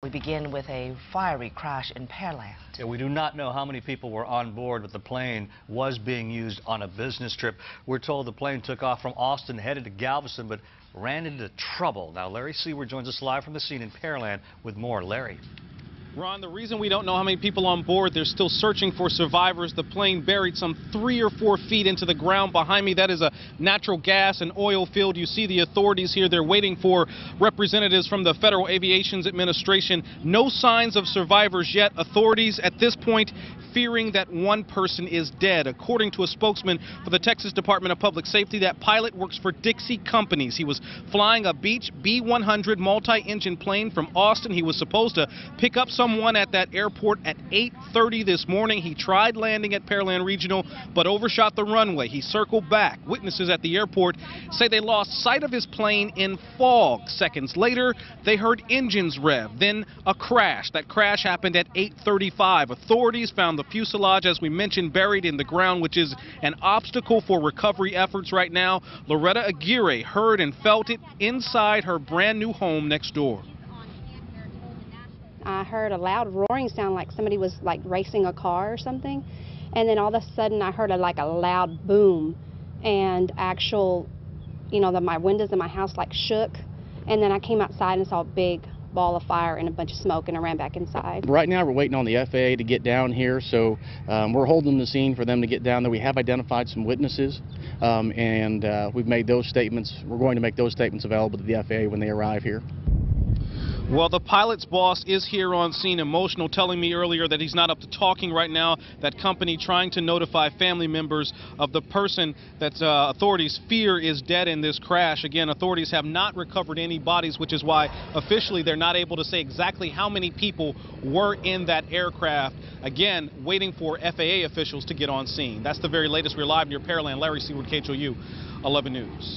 We begin with a fiery crash in Pearland. Yeah, we do not know how many people were on board, but the plane was being used on a business trip. We're told the plane took off from Austin, headed to Galveston, but ran into trouble. Now, Larry Seward joins us live from the scene in Pearland with more. Larry. Ron, the reason we don't know how many people on board, they're still searching for survivors. The plane buried some 3 or 4 feet into the ground behind me. That is a natural gas and oil field. You see the authorities here. They're waiting for representatives from the Federal Aviation Administration. No signs of survivors yet. Authorities at this point fearing that one person is dead. According to a spokesman for the Texas Department of Public Safety, that pilot works for Dixie Companies. He was flying a Beech B100 multi-engine plane from Austin. He was supposed to pick up someone at that airport at 8:30 this morning. He tried landing at Pearland Regional, but overshot the runway. He circled back. Witnesses at the airport say they lost sight of his plane in fog. Seconds later, they heard engines rev, then a crash. That crash happened at 8:35. Authorities found the fuselage, as we mentioned, buried in the ground, which is an obstacle for recovery efforts right now. Loretta Aguirre heard and felt it inside her brand new home next door. I heard a loud roaring sound like somebody was like racing a car or something, and then all of a sudden I heard a loud boom, and my windows in my house like shook, and then I came outside and saw a big ball of fire and a bunch of smoke, and I ran back inside. Right now we're waiting on the FAA to get down here, so we're holding the scene for them to get down there. We have identified some witnesses, and we've made those statements. We're going to make those statements available to the FAA when they arrive here. Well, the pilot's boss is here on scene, emotional, telling me earlier that he's not up to talking right now. That company trying to notify family members of the person that authorities fear is dead in this crash. Again, authorities have not recovered any bodies, which is why officially they're not able to say exactly how many people were in that aircraft. Again, waiting for FAA officials to get on scene. That's the very latest. We're live near Pearland. Larry Seward, KHOU 11 News.